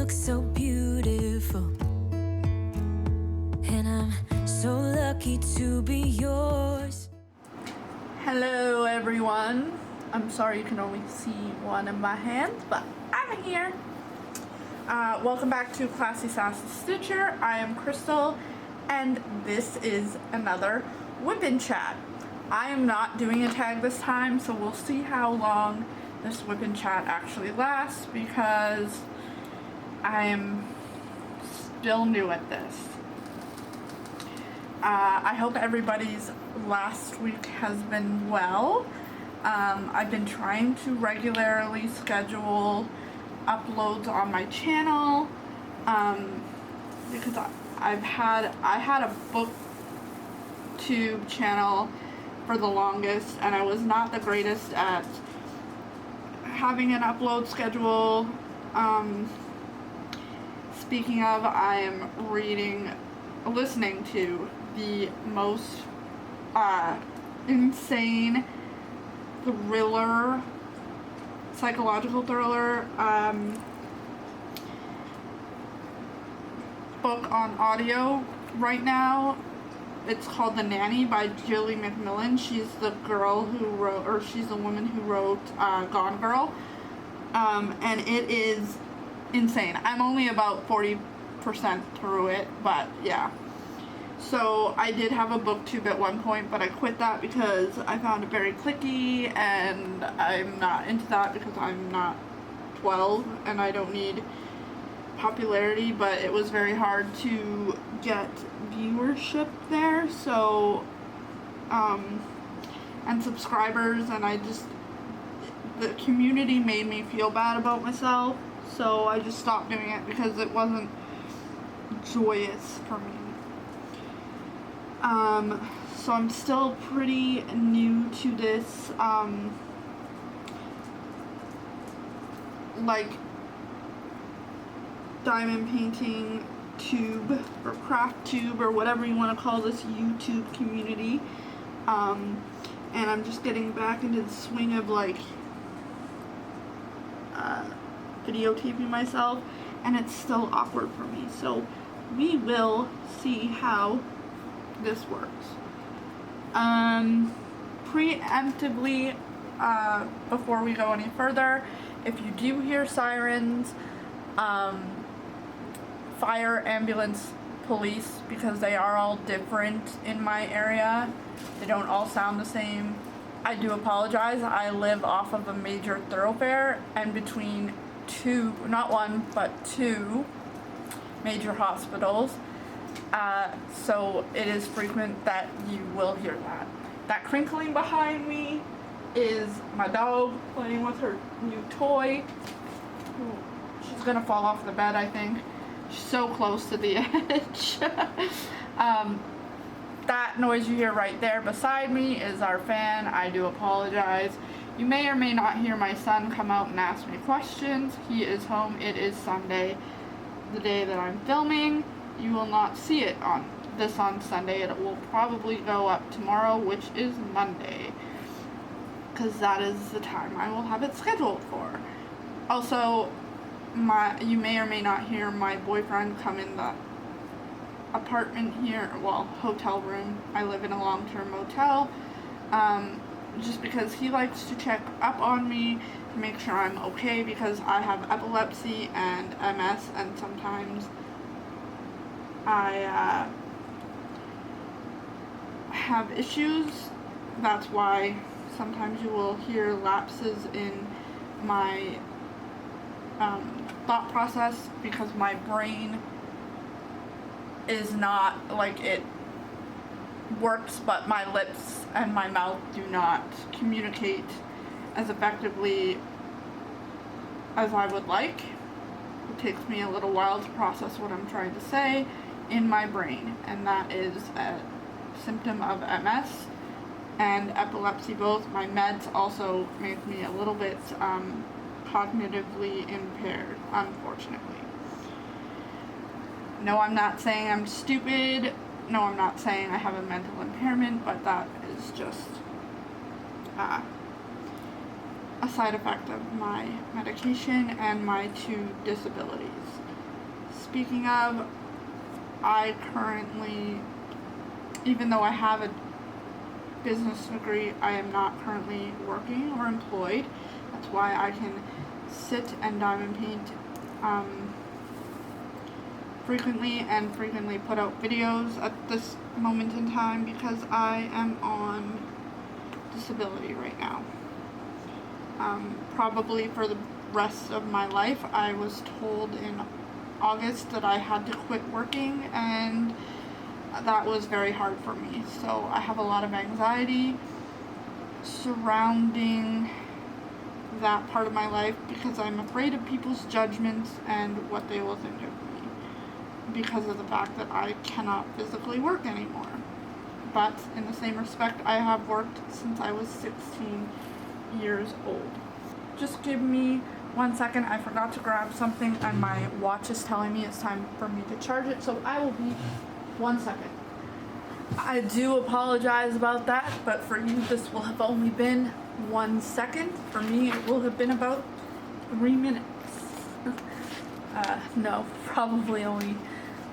look so beautiful, and I'm so lucky to be yours. Hello everyone. I'm sorry you can only see one of my hands, but I'm here. Welcome back to Classy Sassy Sitcher. I am Krystal, and this is another WIP chat. I am not doing a tag this time, so we'll see how long this WIP chat actually lasts, because I am still new at this. I hope everybody's last week has been well. I've been trying to regularly schedule uploads on my channel, because I had a booktube channel for the longest, and I was not the greatest at having an upload schedule. Speaking of, I am listening to the most insane thriller, psychological thriller book on audio right now. It's called The Nanny by Julie McMillan. She's the girl who wrote, or she's the woman who wrote Gone Girl, and it is insane. I'm only about 40% through it, but yeah. So I did have a booktube at one point, but I quit that because I found it very clicky, and I'm not into that because I'm not 12 and I don't need popularity, but it was very hard to get viewership there, so and subscribers, and the community made me feel bad about myself, so I just stopped doing it because it wasn't joyous for me. So I'm still pretty new to this, like, diamond painting tube, or craft tube, or whatever you want to call this YouTube community, and I'm just getting back into the swing of, like, videotaping myself, and it's still awkward for me, so we will see how this works. Preemptively, before we go any further, if you do hear sirens, fire, ambulance, police, because they are all different in my area, they don't all sound the same, I do apologize. I live off of a major thoroughfare, and between not one, but two major hospitals. So it is frequent that you will hear that. That crinkling behind me is my dog playing with her new toy. Ooh, she's gonna fall off the bed, I think. She's so close to the edge. That noise you hear right there beside me is our fan. I do apologize. You may or may not hear my son come out and ask me questions. He is home. It is Sunday, the day that I'm filming. You will not see it on Sunday. It will probably go up tomorrow, which is Monday, because that is the time I will have it scheduled for. Also, you may or may not hear my boyfriend come in the apartment here, well, hotel room. I live in a long-term motel, just because he likes to check up on me to make sure I'm okay, because I have epilepsy and MS, and sometimes I have issues. That's why sometimes you will hear lapses in my thought process, because my brain is not, like, it works, but my lips and my mouth do not communicate as effectively as I would like. It takes me a little while to process what I'm trying to say in my brain, and that is a symptom of MS and epilepsy both. My meds also make me a little bit cognitively impaired, unfortunately. No, I'm not saying I'm stupid. No, I'm not saying I have a mental impairment, but that is just a side effect of my medication and my two disabilities. Speaking of, I currently, even though I have a business degree, I am not currently working or employed. That's why I can sit and diamond paint frequently put out videos at this moment in time, because I am on disability right now. Probably for the rest of my life. I was told in August that I had to quit working, and that was very hard for me. So I have a lot of anxiety surrounding that part of my life, because I'm afraid of people's judgments and what they will think of me, because of the fact that I cannot physically work anymore. But in the same respect, I have worked since I was 16 years old. Just give me 1 second. I forgot to grab something and my watch is telling me it's time for me to charge it, so I will be 1 second. I do apologize about that, but for you this will have only been 1 second. For me it will have been about 3 minutes. No, probably only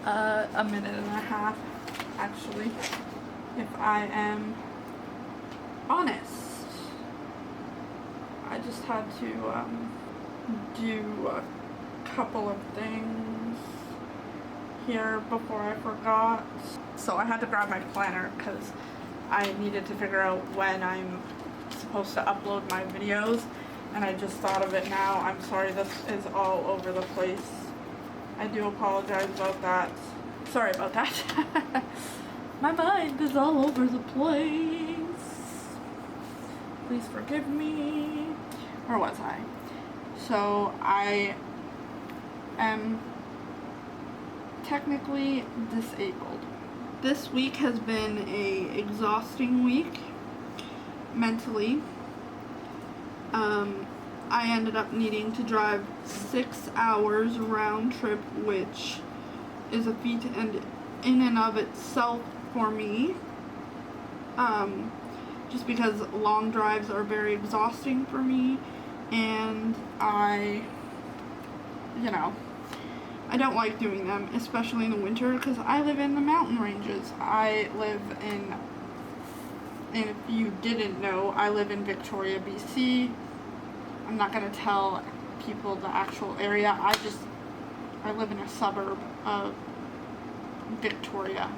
a minute and a half, actually, if I am honest. I just had to do a couple of things here before I forgot. So I had to grab my planner because I needed to figure out when I'm supposed to upload my videos, and I just thought of it now. I'm sorry this is all over the place. I do apologize about that. Sorry about that. My mind is all over the place. Please forgive me. Where was I? So I am technically disabled. This week has been an exhausting week mentally. I ended up needing to drive 6 hours round trip, which is a feat and in and of itself for me. Just because long drives are very exhausting for me, and I don't like doing them, especially in the winter, because I live in the mountain ranges. I live in, and if you didn't know, I live in Victoria, BC. I'm not going to tell people the actual area. I live in a suburb of Victoria.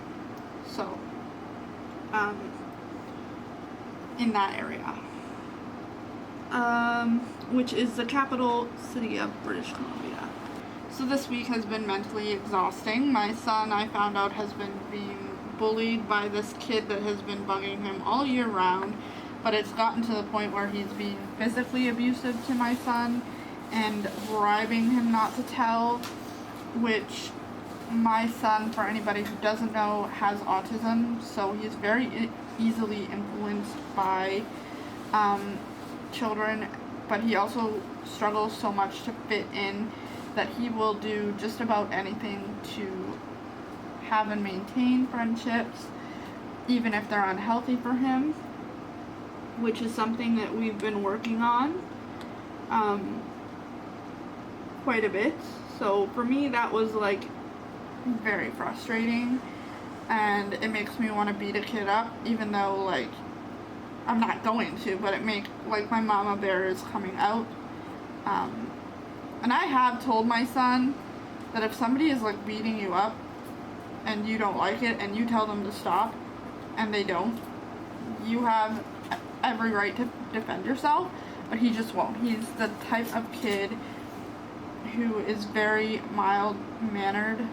So, in that area. Which is the capital city of British Columbia. So this week has been mentally exhausting. My son, I found out, has been being bullied by this kid that has been bugging him all year round, but it's gotten to the point where he's being physically abusive to my son and bribing him not to tell, which my son, for anybody who doesn't know, has autism, so he's very easily influenced by children, but he also struggles so much to fit in that he will do just about anything to have and maintain friendships, even if they're unhealthy for him, which is something that we've been working on quite a bit. So for me, that was like very frustrating, and it makes me want to beat a kid up, even though like I'm not going to, but it makes like my mama bear is coming out. And I have told my son that if somebody is like beating you up and you don't like it and you tell them to stop and they don't, you have every right to defend yourself, but he just won't. He's the type of kid who is very mild-mannered.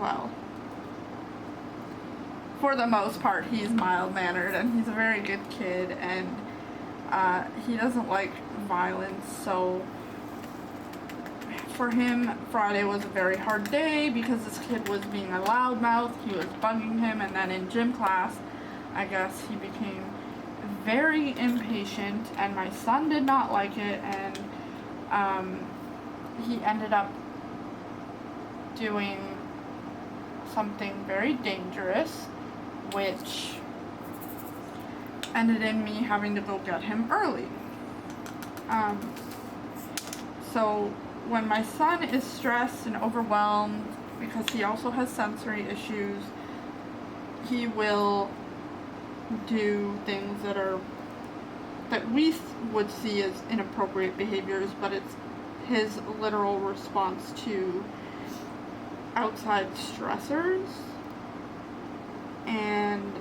Well, for the most part, he's mild-mannered, and he's a very good kid, and he doesn't like violence, so for him, Friday was a very hard day because this kid was being a loudmouth. He was bugging him, and then in gym class, I guess he became very impatient, and my son did not like it, and he ended up doing something very dangerous, which ended in me having to go get him early. So when my son is stressed and overwhelmed, because he also has sensory issues, he will do things that we would see as inappropriate behaviors, but it's his literal response to outside stressors. And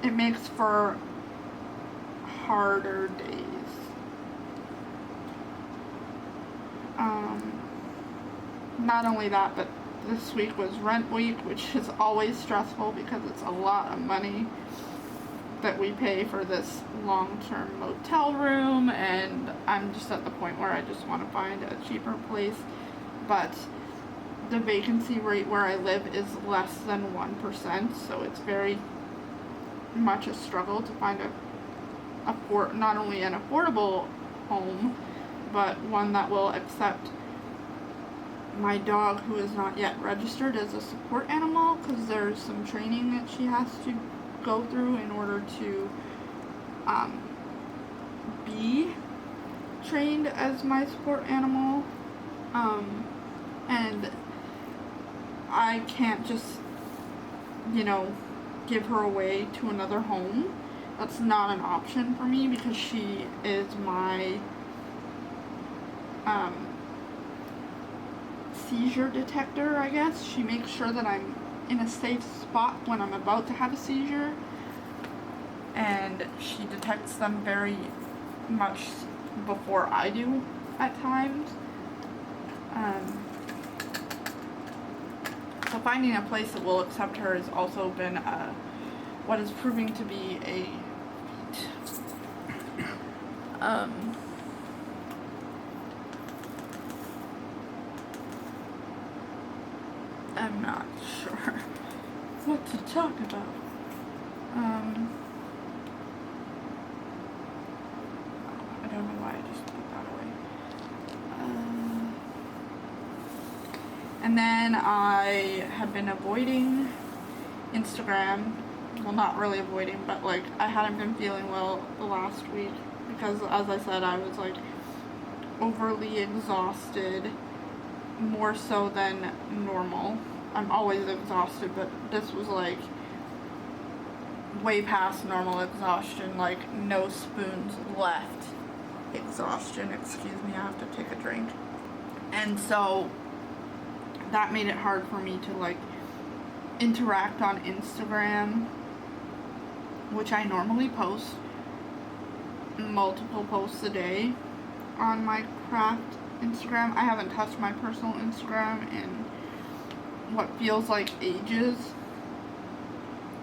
it makes for harder days. Not only that, but this week was rent week, which is always stressful because it's a lot of money that we pay for this long-term motel room, and I'm just at the point where I just want to find a cheaper place. But the vacancy rate where I live is less than 1%, so it's very much a struggle to find not only an affordable home, but one that will accept my dog, who is not yet registered as a support animal, because there's some training that she has to go through in order to be trained as my support animal. And I can't just, give her away to another home. That's not an option for me, because she is my seizure detector, I guess. She makes sure that I'm in a safe spot when I'm about to have a seizure, and she detects them very much before I do at times. So finding a place that will accept her has also been what is proving to be a I'm not sure what to talk about. I don't know why I just put that away. And then I have been avoiding Instagram. Well, not really avoiding, but like I hadn't been feeling well the last week because, as I said, I was like overly exhausted, more so than normal. I'm always exhausted, but this was like way past normal exhaustion, like no spoons left exhaustion. Excuse me, I have to take a drink. And so that made it hard for me to like interact on Instagram, which I normally post multiple posts a day on my craft Instagram. I haven't touched my personal Instagram in what feels like ages.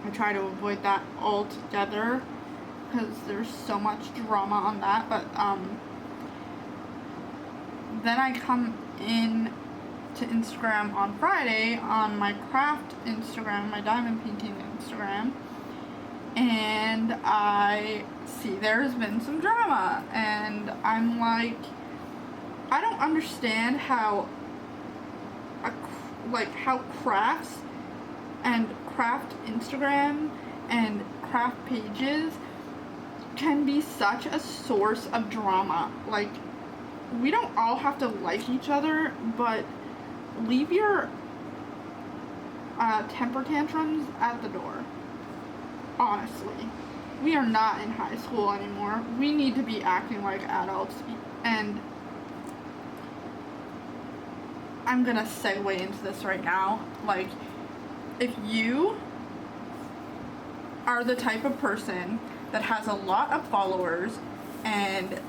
I try to avoid that altogether because there's so much drama on that, but then I come in to Instagram on Friday on my craft Instagram, my diamond painting Instagram, and I see there's been some drama, and I'm like, I don't understand how crafts and craft Instagram and craft pages can be such a source of drama. Like, we don't all have to like each other, but leave your temper tantrums at the door. Honestly, we are not in high school anymore. We need to be acting like adults. And I'm gonna segue into this right now. Like, if you are the type of person that has a lot of followers and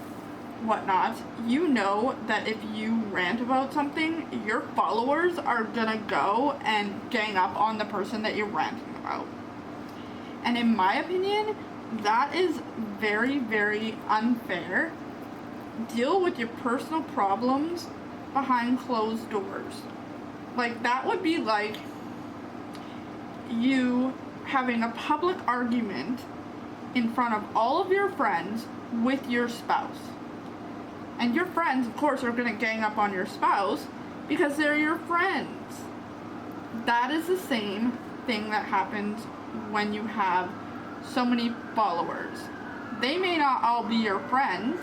whatnot, you know that if you rant about something, your followers are gonna go and gang up on the person that you're ranting about. And in my opinion, that is very, very unfair. Deal with your personal problems behind closed doors. Like, that would be like you having a public argument in front of all of your friends with your spouse. And your friends, of course, are going to gang up on your spouse because they're your friends. That is the same thing that happens when you have so many followers. They may not all be your friends,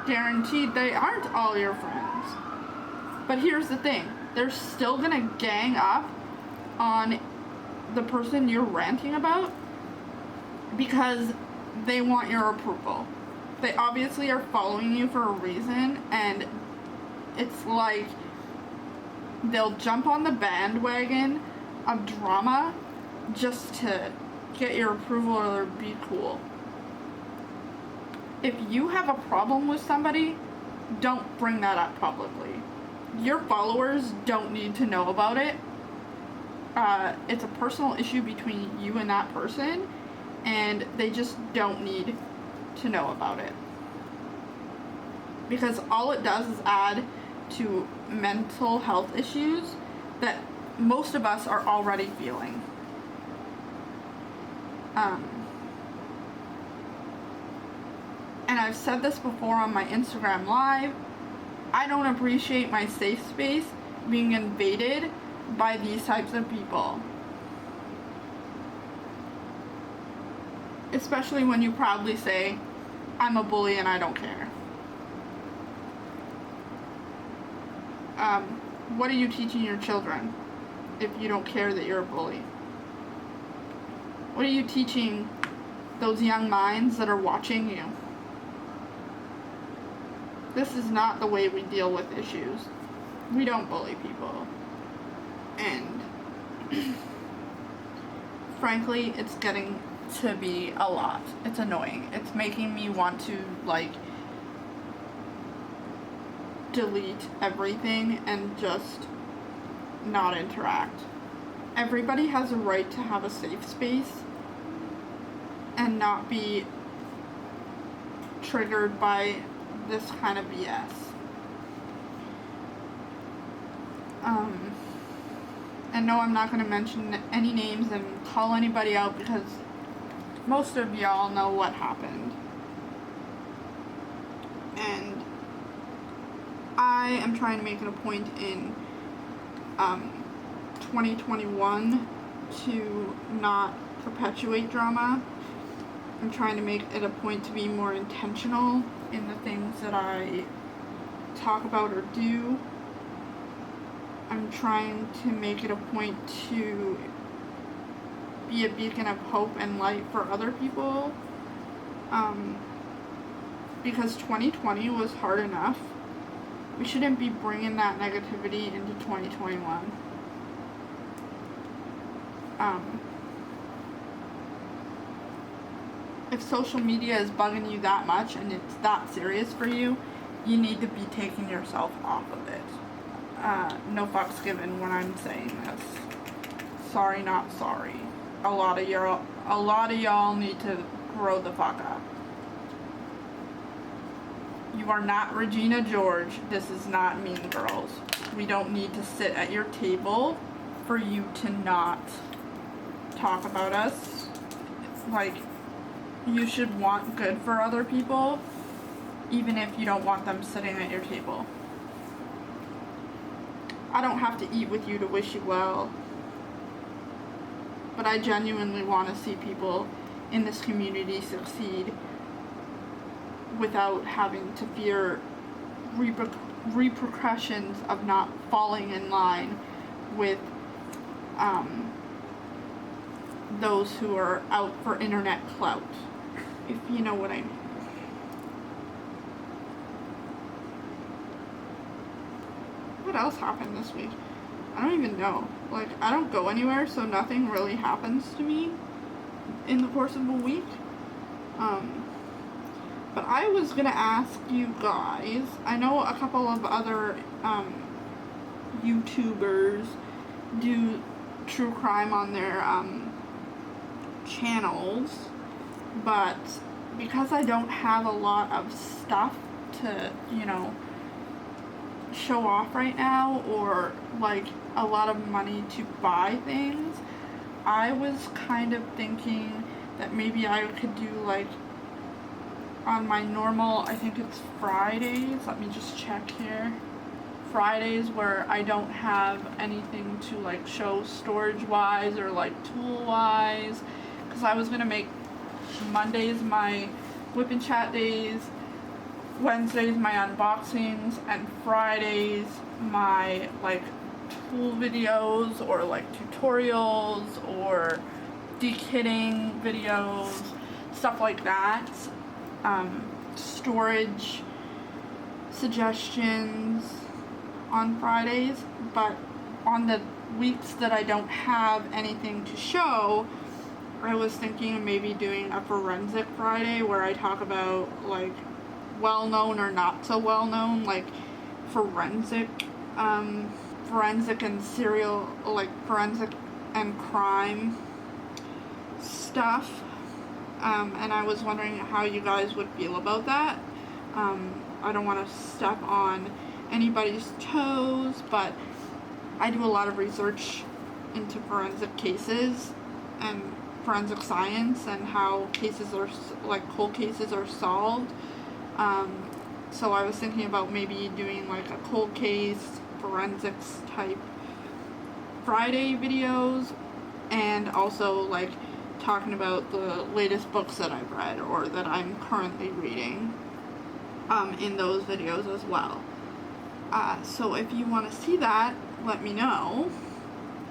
guaranteed they aren't all your friends. But here's the thing, they're still gonna gang up on the person you're ranting about because they want your approval. They obviously are following you for a reason, and it's like they'll jump on the bandwagon of drama just to get your approval or be cool. If you have a problem with somebody, don't bring that up publicly. Your followers don't need to know about it. It's a personal issue between you and that person, and they just don't need to know about it. Because all it does is add to mental health issues that most of us are already feeling. And I've said this before on my Instagram Live, I don't appreciate my safe space being invaded by these types of people. Especially when you proudly say, I'm a bully and I don't care. What are you teaching your children if you don't care that you're a bully? What are you teaching those young minds that are watching you? This is not the way we deal with issues. We don't bully people. And frankly, it's getting to be a lot. It's annoying. It's making me want to, like, delete everything and just not interact. Everybody has a right to have a safe space and not be triggered by this kind of BS. And no, I'm not going to mention any names and call anybody out because most of y'all know what happened. And I am trying to make it a point in 2021 to not perpetuate drama. I'm trying to make it a point to be more intentional in the things that I talk about or do. I'm trying to make it a point to be a beacon of hope and light for other people. Because 2020 was hard enough. We shouldn't be bringing that negativity into 2021. If social media is bugging you that much and it's that serious for you, you need to be taking yourself off of it. No fucks given when I'm saying this. Sorry, not sorry. A lot of y'all need to grow the fuck up. You are not Regina George. This is not Mean Girls. We don't need to sit at your table for you to not talk about us. Like, you should want good for other people, even if you don't want them sitting at your table. I don't have to eat with you to wish you well, but I genuinely want to see people in this community succeed without having to fear repercussions of not falling in line with those who are out for internet clout, if you know what I mean. What else happened this week? I don't even know. Like, I don't go anywhere, so nothing really happens to me in the course of a week. But I was gonna ask you guys, I know a couple of other YouTubers do true crime on their channels, but because I don't have a lot of stuff to, show off right now, or like a lot of money to buy things, I was kind of thinking that maybe I could do, like, on my normal, I think it's Fridays, let me just check here, Fridays where I don't have anything to, like, show storage wise or like tool wise, because I was gonna make Mondays my WIP and chat days, Wednesdays my unboxings, and Fridays my like tool videos or like tutorials or dekitting videos, stuff like that. Storage suggestions on Fridays, but on the weeks that I don't have anything to show, I was thinking of maybe doing a forensic Friday where I talk about like well-known or not so well-known, like forensic and serial, like forensic and crime stuff. And I was wondering how you guys would feel about that. I don't want to step on anybody's toes, but I do a lot of research into forensic cases and forensic science and how cases are, like cold cases are solved. So I was thinking about maybe doing like a cold case forensics type Friday videos, and also like talking about the latest books that I've read or that I'm currently reading in those videos as well. So if you want to see that, let me know,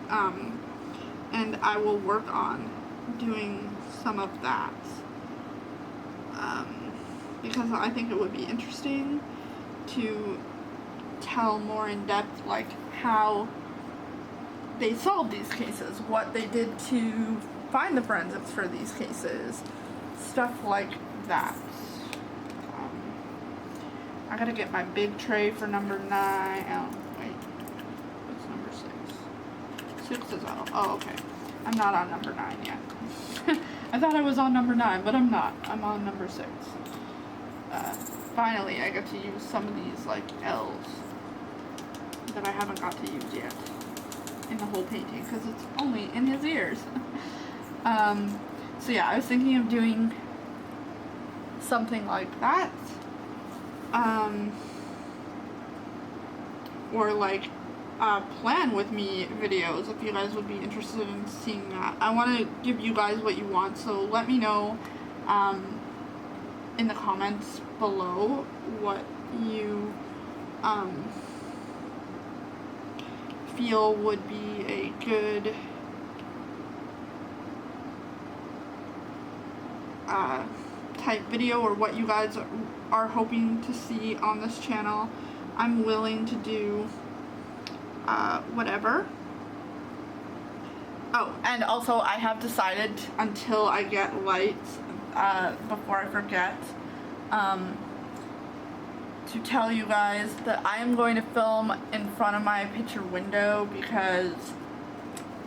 and I will work on doing some of that, because I think it would be interesting to tell more in depth like how they solved these cases, what they did to find the forensics for these cases, stuff like that. I gotta get my big tray for number 9. Oh, wait. What's number 6? 6 is out. Oh, okay. I'm not on number 9 yet. I thought I was on number 9, but I'm not. I'm on number 6. Finally, I get to use some of these, like, L's that I haven't got to use yet in the whole painting, because it's only in his ears. So yeah, I was thinking of doing something like that. Or like plan with me videos if you guys would be interested in seeing that. I want to give you guys what you want, so let me know in the comments below what you feel would be a good type video, or what you guys are hoping to see on this channel. I'm willing to do whatever. Oh, and also I have decided, until I get lights, before I forget, to tell you guys that I am going to film in front of my picture window, because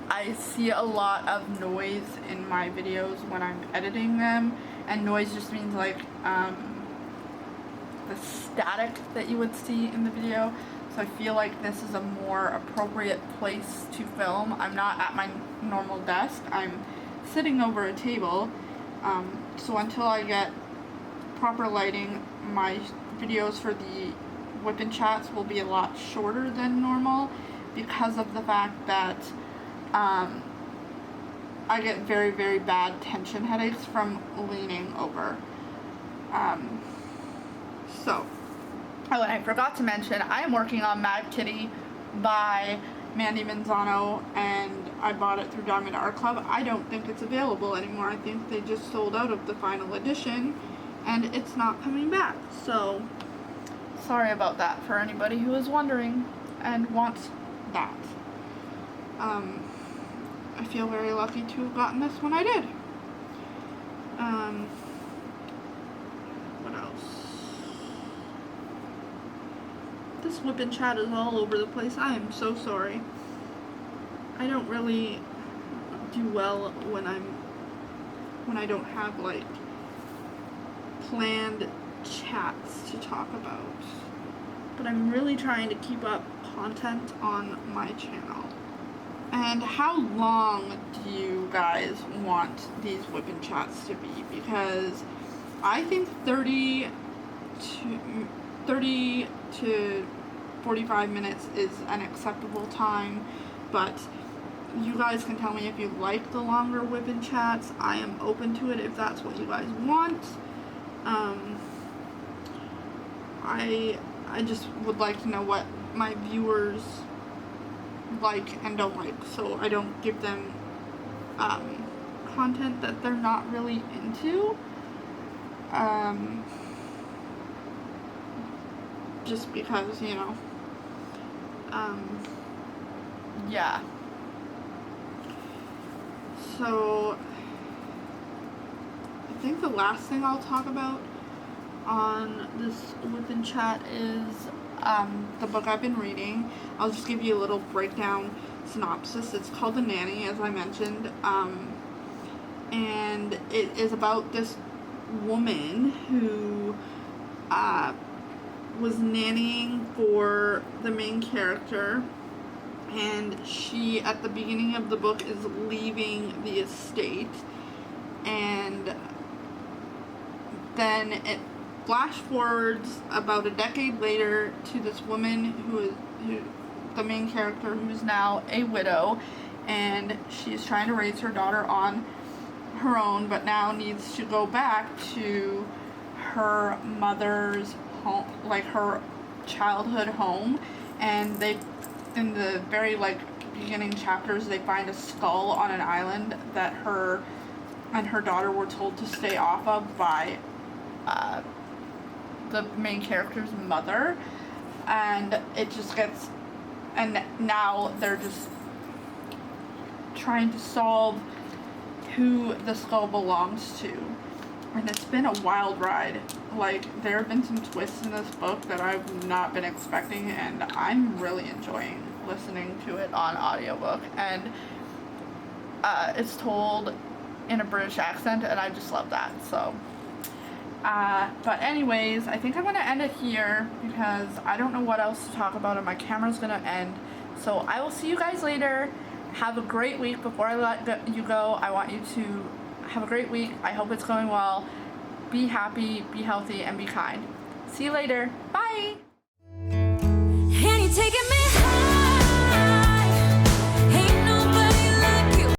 I see a lot of noise in my videos when I'm editing them, and noise just means like the static that you would see in the video. So I feel like this is a more appropriate place to film. I'm not at my normal desk, I'm sitting over a table, so until I get proper lighting, my videos for the whip and chats will be a lot shorter than normal, because of the fact that I get very, very bad tension headaches from leaning over. Oh, and I forgot to mention, I am working on Mad Kitty by Mandy Manzano, and I bought it through Diamond Art Club. I don't think it's available anymore. I think they just sold out of the final edition, and it's not coming back. So, sorry about that for anybody who is wondering and wants that. I feel very lucky to have gotten this when I did. What else? This whip and chat is all over the place. I am so sorry. I don't really do well when I don't have like planned chats to talk about. But I'm really trying to keep up content on my channel. And how long do you guys want these whip and chats to be? Because I think 30 to 45 minutes is an acceptable time, but you guys can tell me if you like the longer whip and chats. I am open to it if that's what you guys want. I just would like to know what my viewers like and don't like, so I don't give them content that they're not really into. Just because, you know. Yeah. So I think the last thing I'll talk about on this within chat is the book I've been reading. I'll just give you a little breakdown synopsis. It's called The Nanny, as I mentioned, and it is about this woman who was nannying for the main character, and she, at the beginning of the book, is leaving the estate, and then it flash forwards about a decade later to this woman who the main character, who's now a widow, and she's trying to raise her daughter on her own, but now needs to go back to her mother's home, like her childhood home, and they, in the very beginning chapters, they find a skull on an island that her and her daughter were told to stay off of by the main character's mother, and it just gets, and now they're just trying to solve who the skull belongs to, and it's been a wild ride. There have been some twists in this book that I've not been expecting, and I'm really enjoying listening to it on audiobook, and it's told in a British accent, and I just love that. So but anyways, I think I'm going to end it here because I don't know what else to talk about, and my camera's going to end. So I will see you guys later. Have a great week. Before I let you go, I want you to have a great week. I hope it's going well. Be happy, be healthy, and be kind. See you later. Bye!